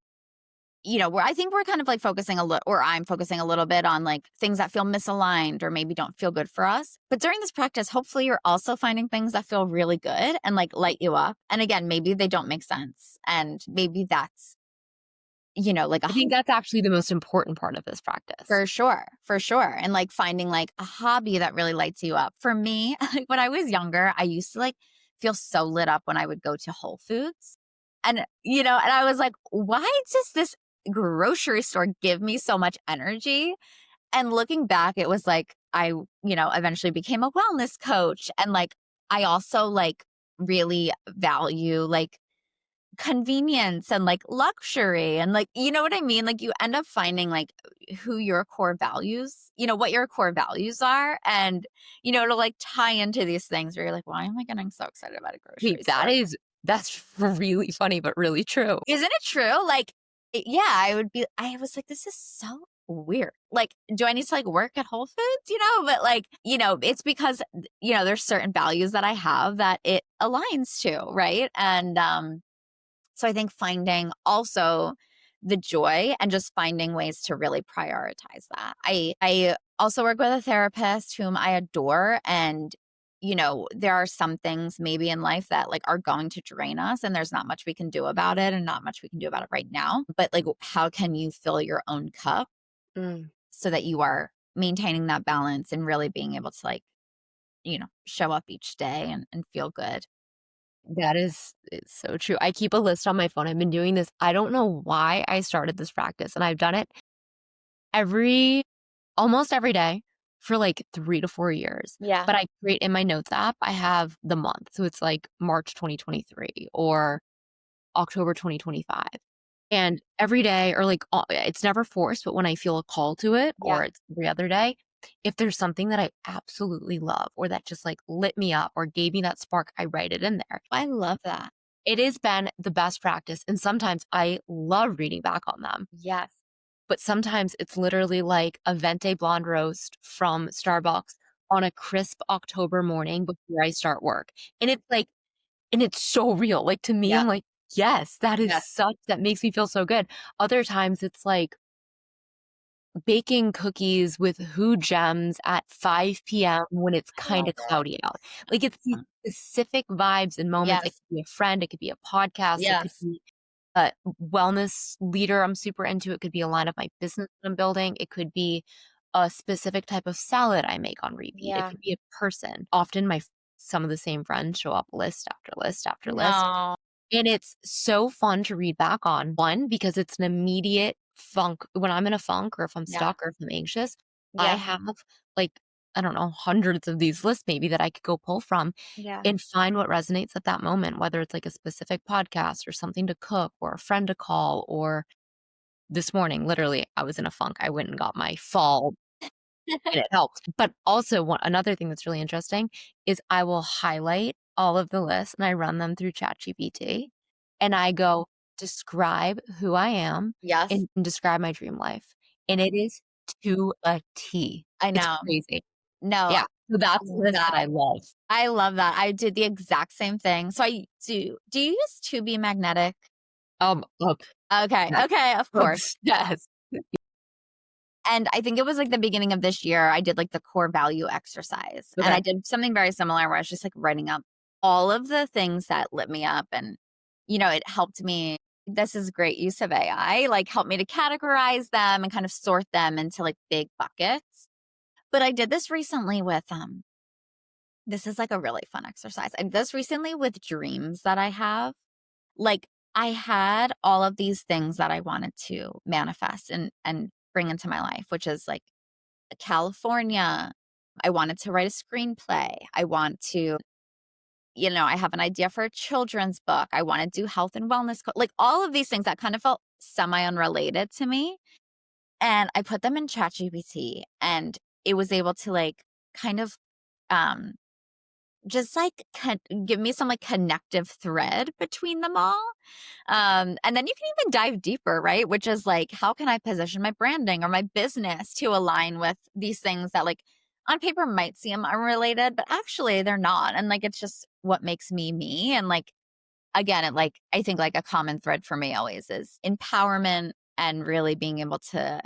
where I think we're kind of like focusing a little, or I'm focusing a little bit on like things that feel misaligned or maybe don't feel good for us. But during this practice, hopefully you're also finding things that feel really good and like light you up. And again, maybe they don't make sense. And maybe that's, like a I think that's actually the most important part of this practice. for sure, for sure. And like finding like a hobby that really lights you up. For me, like when I was younger, I used to like feel so lit up when I would go to Whole Foods. And I was like, why does this grocery store give me so much energy? And looking back, it was like eventually became a wellness coach. And like I also like really value like convenience and like luxury and like you know what I mean? Like you end up finding like who your core values, what your core values are. And, to like tie into these things where you're like, why am I getting so excited about a grocery Wait, store? that's really funny, but really true. Isn't it true? Like, yeah, I was like, this is so weird. Like, do I need to like work at Whole Foods? But like, it's because, there's certain values that I have that it aligns to. Right. And, so I think finding also the joy and just finding ways to really prioritize that. I also work with a therapist whom I adore, and there are some things maybe in life that like are going to drain us and there's not much we can do about it and not much we can do about it right now. But like how can you fill your own cup Mm. so that you are maintaining that balance and really being able to like, show up each day and feel good. That is it's so true. I keep a list on my phone. I've been doing this. I don't know why I started this practice, and I've done it every almost every day for like 3 to 4 years. Yeah. But I create in my notes app, I have the month. So it's like March 2023 or October 2025. And every day or like it's never forced, but when I feel a call to it Yeah. or it's every other day, if there's something that I absolutely love or that just like lit me up or gave me that spark, I write it in there. I love that. It has been the best practice, and sometimes I love reading back on them, Yes. but sometimes it's literally like a venti blonde roast from Starbucks on a crisp October morning before I start work, and it's like and it's so real, like, to me, Yeah. I'm like, "Yes, Yes. that makes me feel so good." Other times, it's like baking cookies with Who Gems at 5 p.m. when it's I love kinda it. cloudy out. Like, it's these specific vibes and moments. It Yes. could be a friend, it could be a podcast, it could Yes. be a wellness leader I'm super into, it could be a line of my business that I'm building, it could be a specific type of salad I make on repeat, it Yeah. could be a person. Often some of the same friends show up list after list after list. No. And it's so fun to read back on. 1, because it's an immediate funk when I'm in a funk or if I'm Yeah. stuck or if I'm anxious, I Yeah. have, like, I don't know, hundreds of these lists maybe that I could go pull from Yeah. and find what resonates at that moment, whether it's like a specific podcast or something to cook or a friend to call or this morning, literally, I was in a funk. I went and got my fall and it helped. But also another thing that's really interesting is I will highlight all of the lists and I run them through ChatGPT and I go, describe who I am Yes. and describe my dream life. And it is to a T. I It's know. crazy. No, Yeah. So that's the list that that I love. I love that. I did the exact same thing. So I do you use To Be Magnetic? Look, Okay. yes, Okay, of course. obsessed. And I think it was like the beginning of this year, I did like the core value exercise. And Okay. I did something very similar where I was just like writing up all of the things that lit me up. And, it helped me. This is great use of AI, like helped me to categorize them and kind of sort them into like big buckets. But I did this recently with this is like a really fun exercise. I did this recently with dreams that I have. Like I had all of these things that I wanted to manifest and bring into my life, which is like California. I wanted to write a screenplay. I want to, I have an idea for a children's book. I want to do health and wellness, like all of these things that kind of felt semi unrelated to me. And I put them in ChatGPT and it was able to like kind of um just like give me some like connective thread between them all. And then you can even dive deeper, right? Which is like, how can I position my branding or my business to align with these things that like on paper might seem unrelated, but actually they're not. And like, it's just what makes me me. And like, again, I think like a common thread for me always is empowerment and really being able to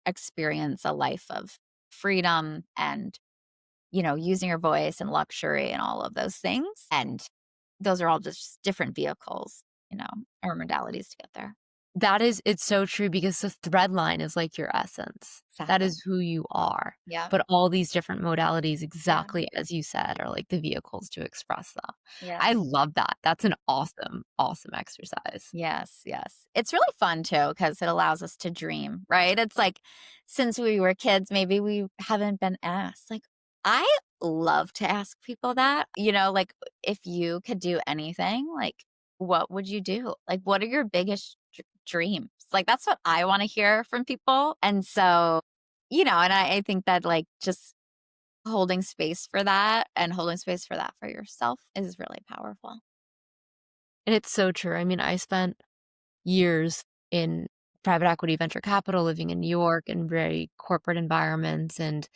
experience a life of freedom and, using your voice and luxury and all of those things. And those are all just different vehicles, or modalities to get there. It's so true because the thread line is like your essence. That Exactly. is who you are. Yeah. But all these different modalities, Yeah. exactly as you said, are like the vehicles to express them. I Yes. love that. That's an awesome, awesome exercise. Yes. Yes. It's really fun too because it allows us to dream, right? It's like since we were kids, maybe we haven't been asked. Like, I love to ask people that, like if you could do anything, like, what would you do? Like, what are your biggest dreams? Like, that's what I want to hear from people. And so, and I think that like just holding space for that and holding space for that for yourself is really powerful. And it's so true. I mean, I spent years in private equity venture capital, living in New York in very corporate environments, and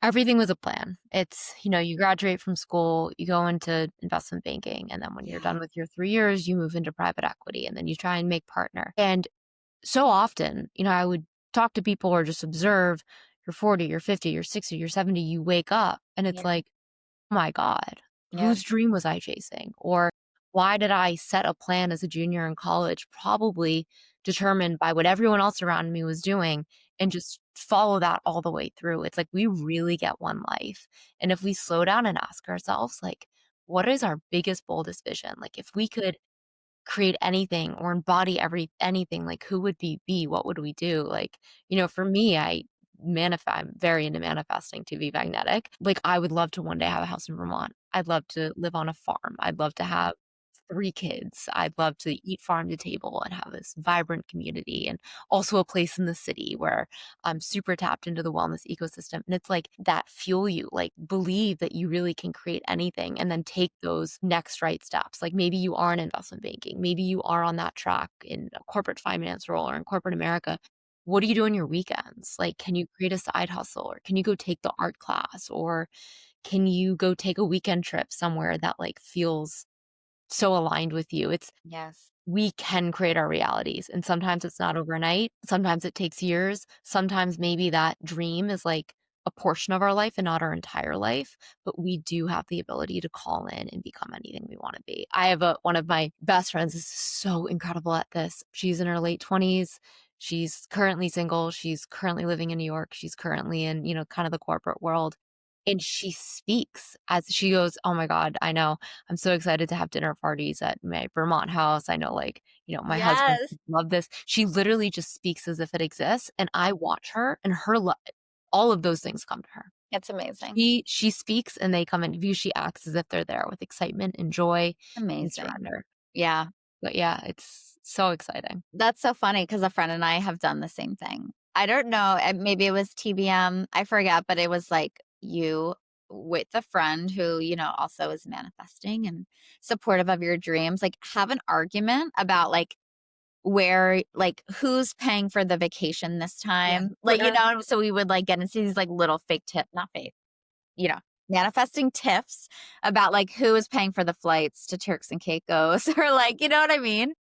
everything was a plan. It's, you graduate from school, you go into investment banking, and then when you're Yeah. done with your 3 years, you move into private equity, and then you try and make partner. And so often, I would talk to people or just observe, you're 40, you're 50, you're 60, you're 70, you wake up, and it's Yeah. like, my God, Yeah. whose dream was I chasing? Or why did I set a plan as a junior in college, probably determined by what everyone else around me was doing, and just follow that all the way through? It's like we really get one life. And if we slow down and ask ourselves, like, what is our biggest, boldest vision? Like, if we could create anything or embody anything, like who would we be? What would we do? Like, for me, I'm very into manifesting to be magnetic. Like, I would love to one day have a house in Vermont. I'd love to live on a farm. I'd love to have 3 kids. I'd love to eat farm to table and have this vibrant community, and also a place in the city where I'm super tapped into the wellness ecosystem. And it's like that fuel you, like believe that you really can create anything and then take those next right steps. Like maybe you are in investment banking, maybe you are on that track in a corporate finance role or in corporate America. What do you do on your weekends? Like, can you create a side hustle, or can you go take the art class, or can you go take a weekend trip somewhere that like feels so aligned with you? Yes. We can create our realities, and sometimes it's not overnight, sometimes it takes years, sometimes maybe that dream is, like, a portion of our life and not our entire life, but we do have the ability to call in and become anything we wanna be. I have a one of my best friends is so incredible at this. She's in her late 20s, she's currently single, she's currently living in New York, she's currently in, kind of the corporate world, and she speaks as she goes, "Oh my god, I know. I'm so excited to have dinner parties at my Vermont house. I know, like, my husband Yes. would love this." She literally just speaks as if it exists, and I watch her and all of those things come to her. It's amazing. She speaks and they come into view. She acts as if they're there with excitement and joy and Amazing. surrender. Yeah. But yeah, it's so exciting. That's so funny because a friend and I have done the same thing. I don't know, maybe it was TBM, I forget, but it was like you with a friend who, also is manifesting and supportive of your dreams, like, have an argument about, like, where like, who's paying for the vacation this Yeah. time? Like, Yeah. so we would, like, get into these, like, little fake tip not fake, you know, manifesting tips about like who is paying for the flights to Turks and Caicos or like, you know what I mean?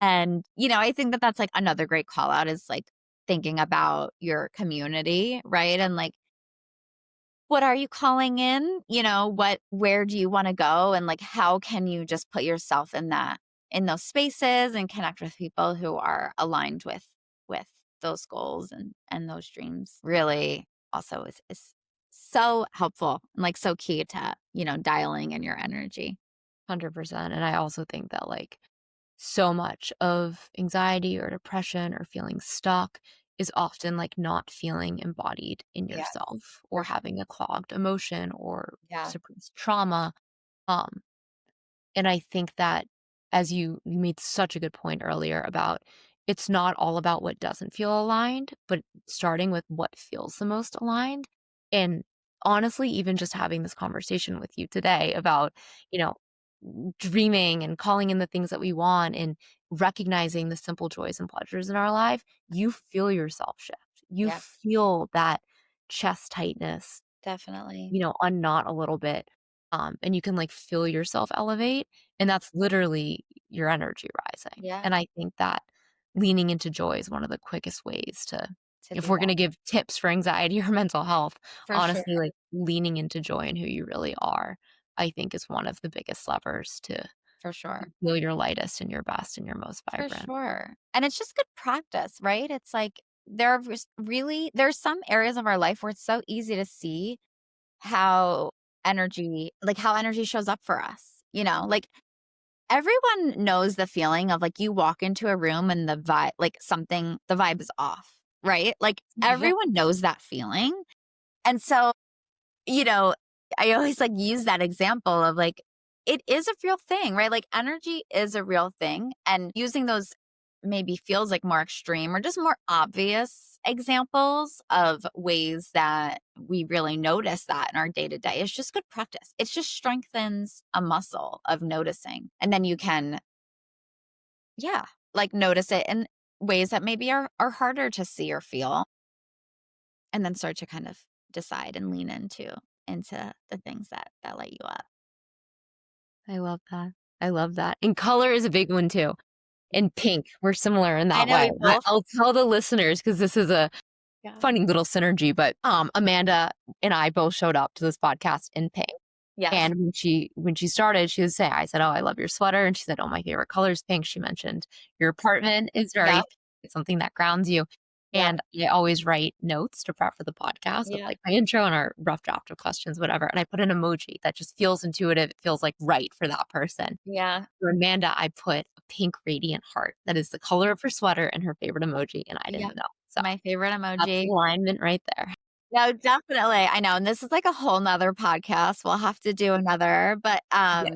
And, I think that that's like another great call out is like thinking about your community, right? And like, what are you calling in? Where do you want to go? And like, how can you just put yourself in those spaces and connect with people who are aligned with those goals and those dreams really also is so helpful and like so key to, dialing in your energy. 100%. And I also think that, like, so much of anxiety or depression or feeling stuck is often like not feeling embodied in Yes, yourself or for sure. having a clogged emotion or Yeah, suppressed trauma. Um, and I think that as you made such a good point earlier about it's not all about what doesn't feel aligned, but starting with what feels the most aligned. And honestly, even just having this conversation with you today about, you know, dreaming and calling in the things that we want and recognizing the simple joys and pleasures in our life, you feel yourself shift. You yes, feel that chest tightness, definitely. you know, unknot a little bit, and you can, like, feel yourself elevate, and that's literally your energy rising, Yeah, and I think that leaning into joy is one of the quickest ways to to if do we're that, gonna give tips for anxiety or mental health, for sure, honestly, like, leaning into joy and who you really are, I think is one of the biggest levers to for sure, feel your lightest and your best and your most for vibrant. sure. And it's just good practice, right? It's like there's some areas of our life where it's so easy to see how how energy shows up for us, like everyone knows the feeling of like you walk into a room and the vibe is off, right? Like Yeah. everyone knows that feeling. And so, you know, I always like use that example of like it is a real thing, right? Like energy is a real thing. And using those maybe feels like more extreme or just more obvious examples of ways that we really notice that in our day to day is just good practice. It just strengthens a muscle of noticing. And then you can, yeah, like notice it in ways that maybe are harder to see or feel, and then start to kind of decide and lean into the things that light you up. I love that. I love that, and color is a big one too, and pink, we're similar in I that know way. we both. I'll tell the listeners because this is a Yeah. funny little synergy, but, Amanda and I both showed up to this podcast in pink, Yes. and when she started, she was saying I said, "Oh, I love your sweater," and she said, "Oh, my favorite color is pink." She mentioned, "Your apartment is very Yeah. pink, it's something that grounds you," Yeah. and I always write notes to prep for the podcast with, Yeah. like, my intro and our rough draft of questions, whatever, and I put an emoji that just feels intuitive, it feels, like, right for that person. Yeah. For Amanda, I put a pink radiant heart that is the color of her sweater and her favorite emoji, and I Yeah. didn't know, so My favorite that's emoji. alignment right there. No, definitely. I know. And this is like a whole nother podcast. We'll have to do another. But Yeah.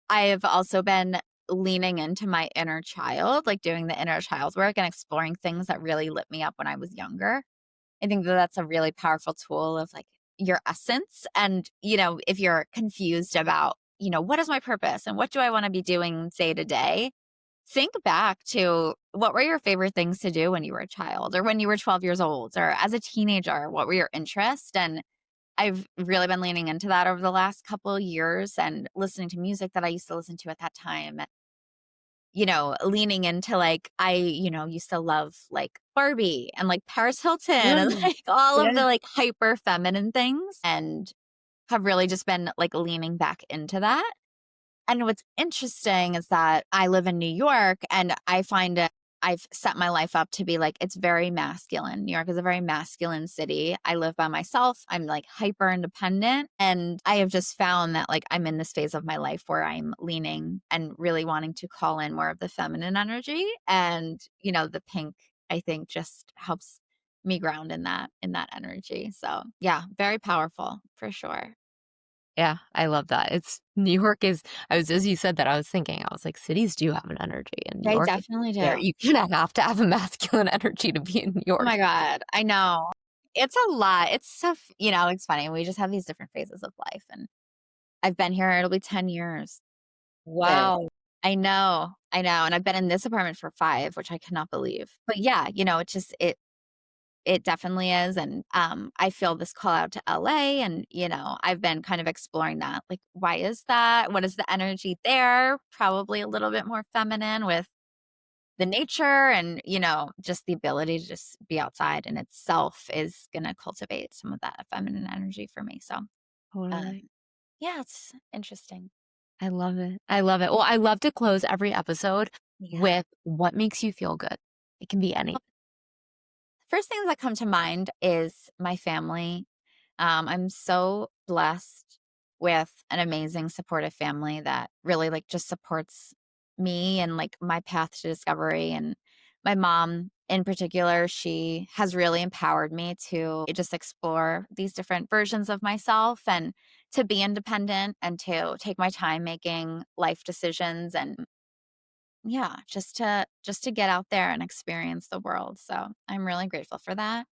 I've also been leaning into my inner child, like doing the inner child work and exploring things that really lit me up when I was younger. I think that that's a really powerful tool of like your essence. And, if you're confused about, what is my purpose and what do I want to be doing day to day? Think back to what were your favorite things to do when you were a child or when you were 12 years old or as a teenager? What were your interests? And I've really been leaning into that over the last couple of years and listening to music that I used to listen to at that time. Leaning into like, used to love like Barbie and like Paris Hilton and Mm, like all of yeah. the like hyper feminine things and have really just been like leaning back into that. And what's interesting is that I live in New York and I find it, I've set my life up to be like, it's very masculine. New York is a very masculine city. I live by myself. I'm like hyper independent. And I have just found that like I'm in this phase of my life where I'm leaning and really wanting to call in more of the feminine energy. And, the pink, I think just helps me ground in that energy. So yeah, very powerful for sure. Yeah, I love that. It's New York is I was as you said that, I was thinking, I was like, cities do have an energy, and New They York is definitely there. do. You kinda have to have a masculine energy to be in New Oh York. my god, I know. It's a lot. It's so it's funny. We just have these different phases of life, and I've been here, it'll be 10 years. That Wow. I know, and I've been in this apartment for 5, which I cannot believe. But yeah, it definitely is, and, I feel this call out to LA, and, I've been kind of exploring that, like, why is that? What is the energy there? Probably a little bit more feminine with the nature and, just the ability to just be outside in itself is gonna cultivate some of that feminine energy for me. So, Totally. um, yeah, it's interesting. I love it. I love it. Well, I love to close every episode Yeah. with what makes you feel good. It can be any. First things that come to mind is my family. I'm so blessed with an amazing supportive family that really like just supports me and like my path to discovery. And my mom in particular, she has really empowered me to just explore these different versions of myself and to be independent and to take my time making life decisions and yeah, just to get out there and experience the world. So I'm really grateful for that.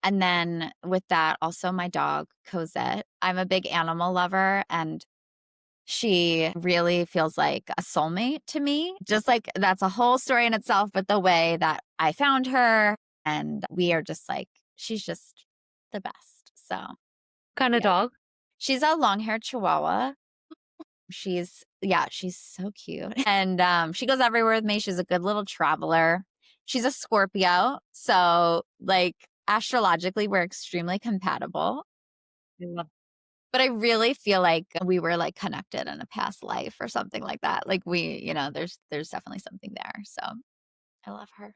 And then with that, also my dog, Cosette. I'm a big animal lover and she really feels like a soulmate to me. Just like that's a whole story in itself, but the way that I found her and we are just like, she's just the best. So, Kind of yeah. dog? She's a long haired chihuahua. Yeah, she's so cute. And she goes everywhere with me. She's a good little traveler. She's a Scorpio. So, like, astrologically, we're extremely compatible. I love But I really feel like we were like connected in a past life or something like that. Like there's definitely something there. So I love her.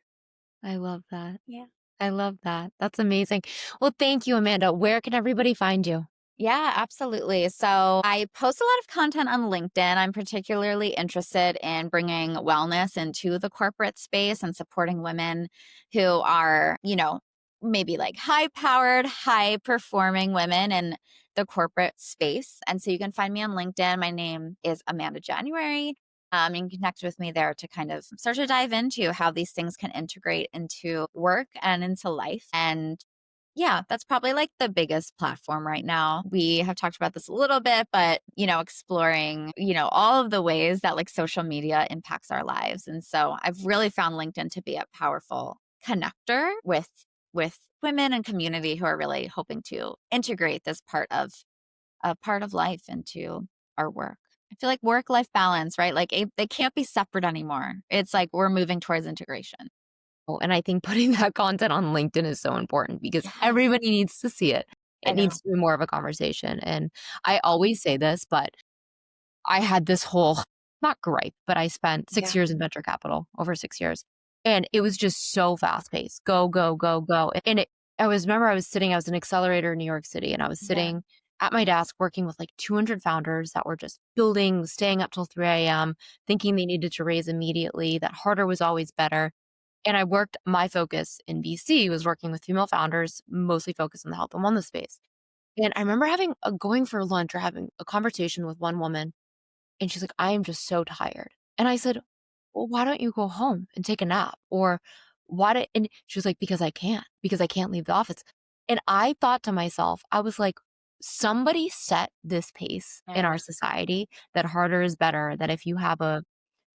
I love that. Yeah. I love that. That's amazing. Well, thank you, Amanda. Where can everybody find you? Yeah, absolutely. So I post a lot of content on LinkedIn. I'm particularly interested in bringing wellness into the corporate space and supporting women who are, maybe like high powered, high performing women in the corporate space. And so you can find me on LinkedIn. My name is Amanda January. You can connect with me there to kind of start to dive into how these things can integrate into work and into life. And yeah, that's probably like the biggest platform right now. We have talked about this a little bit, but exploring, all of the ways that like social media impacts our lives. And so I've really found LinkedIn to be a powerful connector with women and community who are really hoping to integrate this part of life into our work. I feel like work-life balance, right? Like they can't be separate anymore. It's like we're moving towards integration. Oh, and I think putting that content on LinkedIn is so important because Yes, everybody needs to see it. I It know. needs to be more of a conversation. And I always say this, but I had this whole not gripe, but I spent 6 Yeah. years in venture capital, over 6 years, and it was just so fast paced. Go, go, go, go. And I was an accelerator in New York City, and I was Yeah. sitting at my desk working with like 200 founders that were just building, staying up till 3 a.m., thinking they needed to raise immediately, that harder was always better. And my focus in BC was working with female founders, mostly focused on the health and wellness space. And I remember going for lunch or having a conversation with one woman, and she's like, "I am just so tired." And I said, "Well, why don't you go home and take a nap?" Or and she was like, because I can't leave the office. And I thought to myself, I was like, somebody set this pace in Yeah. our society that harder is better, that if you have a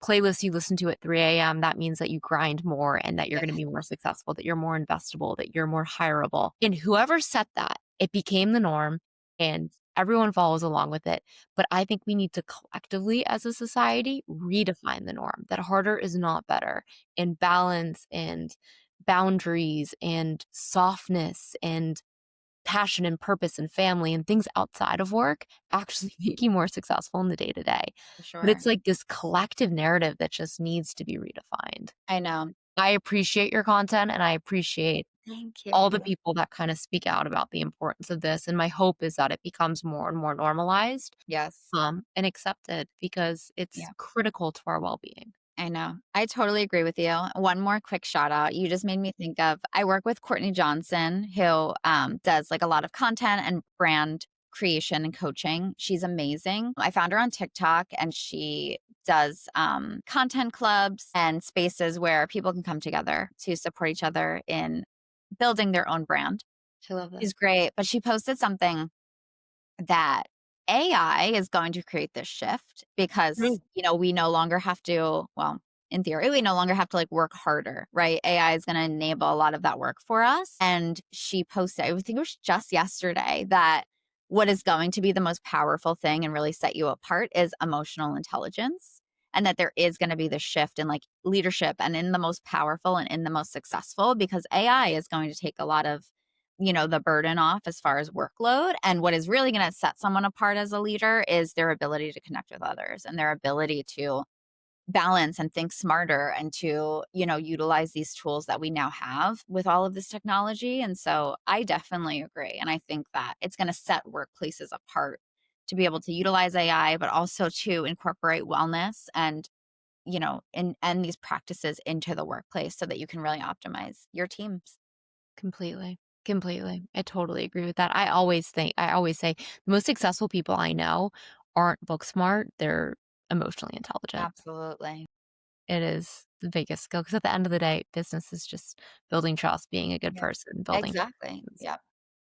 playlist you listen to at 3 a.m., that means that you grind more and that you're Yeah. going to be more successful, that you're more investable, that you're more hireable. And whoever set that, it became the norm and everyone follows along with it. But I think we need to collectively as a society redefine the norm that harder is not better, and balance and boundaries and softness and passion and purpose and family and things outside of work actually make you more successful in the day to day. For But sure. it's like this collective narrative that just needs to be redefined. I know. I appreciate your content and I appreciate Thank all the you. people that kind of speak out about the importance of this. And my hope is that it becomes more and more normalized, Yes. and accepted because it's Yeah. critical to our well being. I know. I totally agree with you. One more quick shout out. You just made me think of I work with Courtney Johnson, who does like a lot of content and brand creation and coaching. She's amazing. I found her on TikTok and she does content clubs and spaces where people can come together to support each other in building their own brand. I love that. She's great, but she posted something that AI is going to create this shift because, Mm. we no longer have to, well, in theory, we no longer have to like work harder, right? AI is going to enable a lot of that work for us. And she posted, I think it was just yesterday, that what is going to be the most powerful thing and really set you apart is emotional intelligence. And that there is going to be the shift in like leadership and in the most powerful and in the most successful because AI is going to take a lot of the burden off as far as workload. And what is really going to set someone apart as a leader is their ability to connect with others and their ability to balance and think smarter and to, utilize these tools that we now have with all of this technology. And so I definitely agree. And I think that it's going to set workplaces apart to be able to utilize AI, but also to incorporate wellness and and these practices into the workplace so that you can really optimize your teams. Completely. Completely. I totally agree with that. I always say the most successful people I know aren't book smart, they're emotionally intelligent. Absolutely. It is the biggest skill because at the end of the day, business is just building trust, being a good Yep. person, building Exactly. connections. Yep.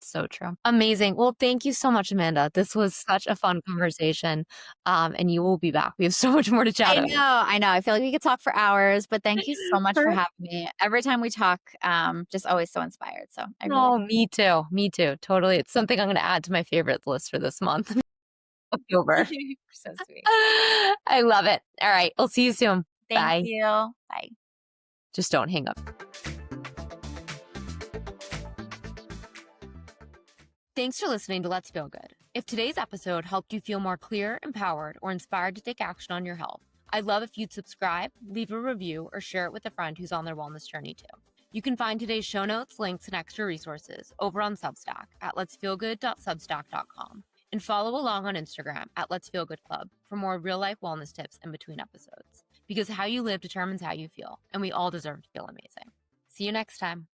So true. Amazing. Well, thank you so much, Amanda. This was such a fun conversation, and you will be back. We have so much more to chat I about. know, I know. I feel like we could talk for hours, but thank you so much for having me. Every time we talk, just always so inspired. So I really Oh, me too. Me too. Totally. It's something I'm gonna add to my favorites list for this month, October. You're so sweet. I love it. All right. I'll see you soon. Thank Bye. you. Bye. Just don't hang up. Thanks for listening to Let's Feel Good. If today's episode helped you feel more clear, empowered, or inspired to take action on your health, I'd love if you'd subscribe, leave a review, or share it with a friend who's on their wellness journey too. You can find today's show notes, links, and extra resources over on Substack at letsfeelgood.substack.com and follow along on Instagram at Let's Feel Good Club for more real-life wellness tips in between episodes. Because how you live determines how you feel, and we all deserve to feel amazing. See you next time.